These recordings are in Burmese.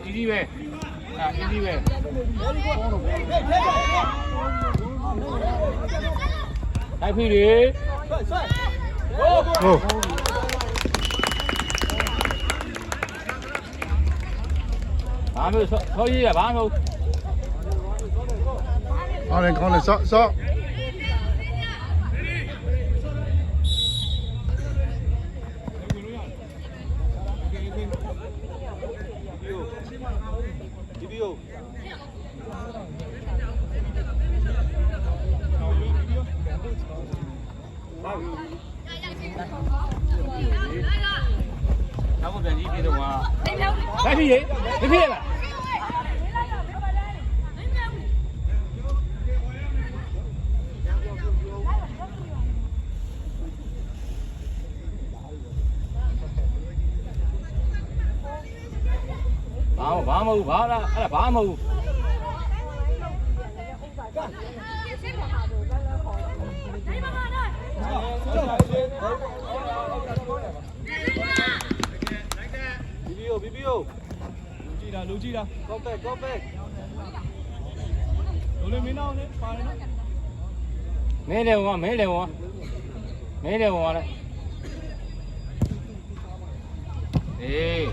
easy ပဲ easy ပဲတိုက်ပြီလေဟုတ်ဘာမျိုးဆောကြီးရဘာမျိုးကောင်းတယ်ဆော့နောက်ပြန်ကြည့်ပြီးတော့တိုက်ပြီလေဒီဖြစ်လားဘာမဟုတ်ဘာလားအဲ့ဒါဘာမဟုတ်BBO လူကြည့်တာ go back လူလေးမင်းအောင်နဲ့ပါတယ်နော်မင်းတယ်ဝန်လေအေး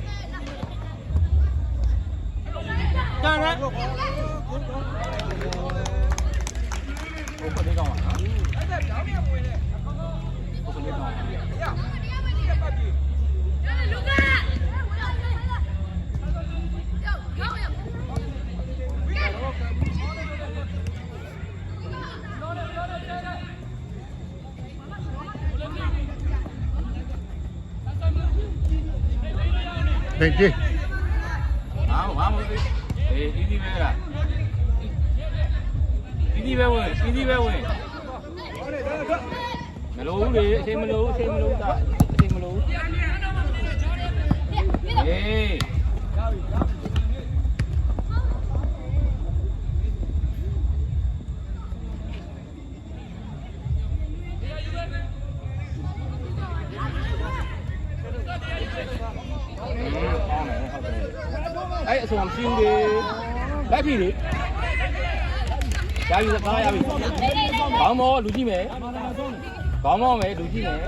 တန်းရဟုတ်ကဲ့ကောင်းပါနော်အဲ့ဒါကြောင်မြဝင်လေဟုတ်ကဲ့ကောင်းပါလူက对对，好，easy ပဲလား easy ပဲဝင်မလို့လေအချိန်မလို့တာအချိန်မလို့ဟေးအဲ့အစုံမရှိဘူးလေလိုက်ပြီလေရပြီကားရပြီဘောင်းမောလူကြည့်မယ်ဘောင်းမောမယ်လူကြည့်မယ်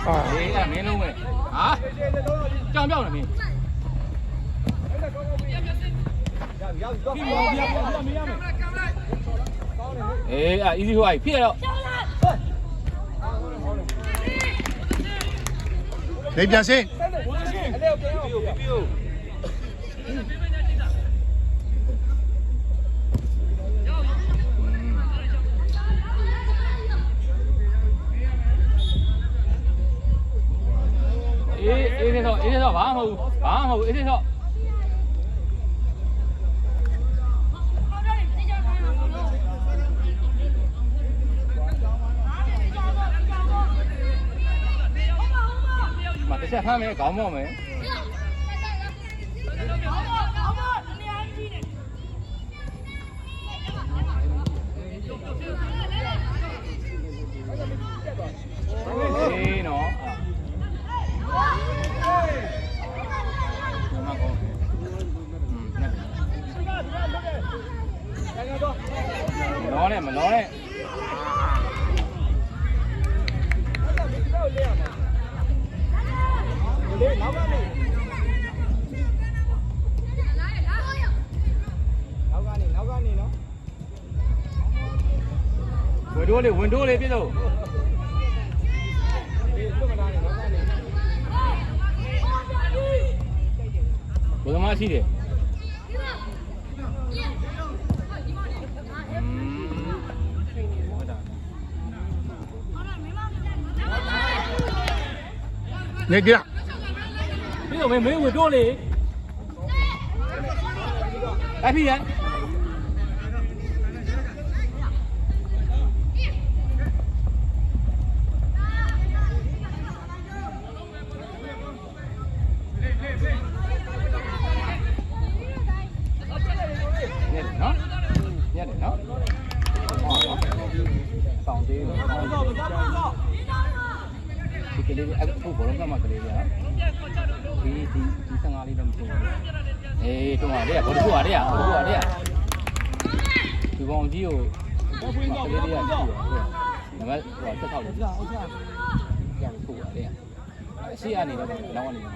啊，အေးအဲ့မင်းလုံးမယ်ဟာကြောင်ပြောင်းနေမင်းအေးအဲ့ easy ဟိုအဲ့ဖြစ်ရတော့你变身，အေးတော့ဘာမှမဟုတ်အေးတော့မတစ်ချက်ဖမ်းမယ်ခေါင်းမော့မယ်အေးနော်မလောနဲ့ဝင်တိုးလေးပြည့်စုံဘယ်မှာရှိတယ်你给，ပြည့်စုံမင်းဝင်တိုးလေးလိုက်ပြီရနော် သေးဘူးဒီကလေးအခုဘောလုံးကမှကလေးရဒီ15လေးတော့မသိဘူးအေးတော့ရတယ်ဘောလုံးရတယ်ဒီကောင်ကြီးကိုကလေးလေးရရှိတယ်နံပါတ်ဟိုဆက်ထောက်တယ်ဟုတ်ကဲ့ပို့ရတယ်အရှိအနေနဲ့လောင်းအနေနဲ့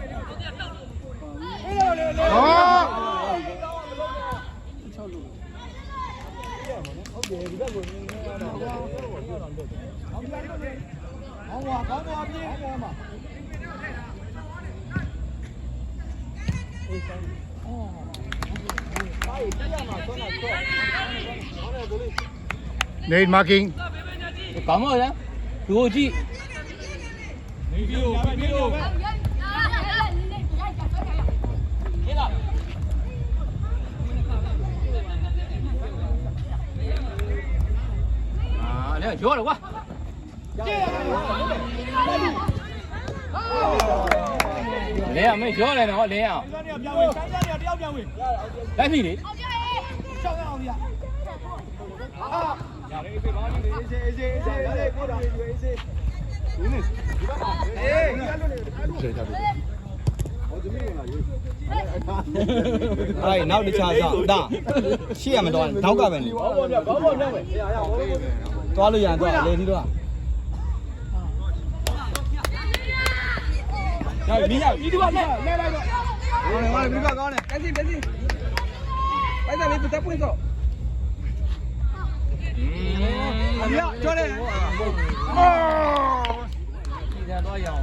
ဟော Need marking. ကောင်းပါလားသူကိုကြည့် နေပြီးတော့ပြီးတော့ အဲ့ဒါကျော်တယ်ကွာလဲအမေကျော်တယ်နော်လဲအောင် ဆိုင်စားနေပြန်ဝင်ဆိုင်စားနေတယောက်ပြန်ဝင် လက်ပြီလေ ချောင်းအောင်ပြရတယ်အေးပါနေအေးစေးရတယ်ကိုတော်အေးစေးဒီနေ့ဒီဘက်မှာအေးကျေကြပြီ အဲ့နောက်တခြားစားဒါရှေ့ရမတော့နောက်ကပဲနေ ဘောဘောမြောက်ပဲရရဘောဘော သွားလို့ရရင်သွားလေဒီတော့ ရမင်းရဒီဒီကလဲလိုက်တော့ ဟောလေဒီကကောင်းတယ်ကဲစီပိုက်စားလေးပတ်ပွင့်တော့ အမြကျော်တယ် ဒီကတော့ရအောင်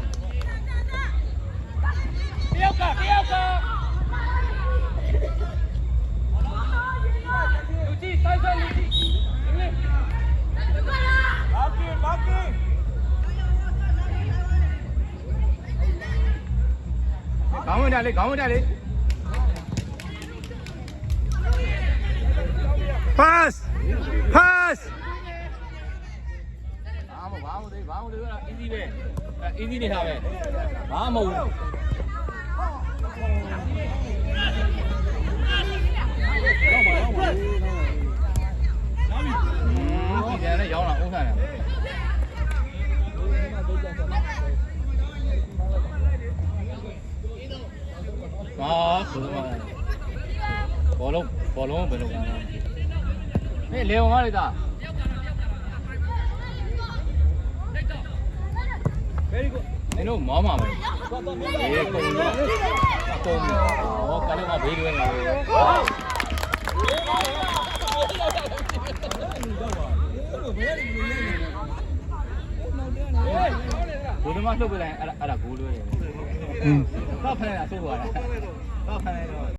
တယောက်ကလူကြီးဆိုင်ဆိုင်လူကြီးမာကင်ခေါင်းဝင်တာလေ Pass. Pass. ဘာမသေးက easy ပဲ easy နေတာပဲဘာမဟုတ်ဘူးဒီကနေ့ရောင်းလာဥစ္စာနဲ့ဘောလုံးဘယ်လိုလဲဟေးလေဝါလိုက်တာ very good နင်တို့မောင်းပါမယ်အေးကုန်တော့ဟောကလည်းမဘေးလွဲနေတယ်ဘယ်လိုမှလှုပ်ပြလိုက်အဲ့ဒါဂိုးလွဲတယ်တော့ဖမ်းနေတာဆိုးသွားတာတော့ဖမ်းနေတော့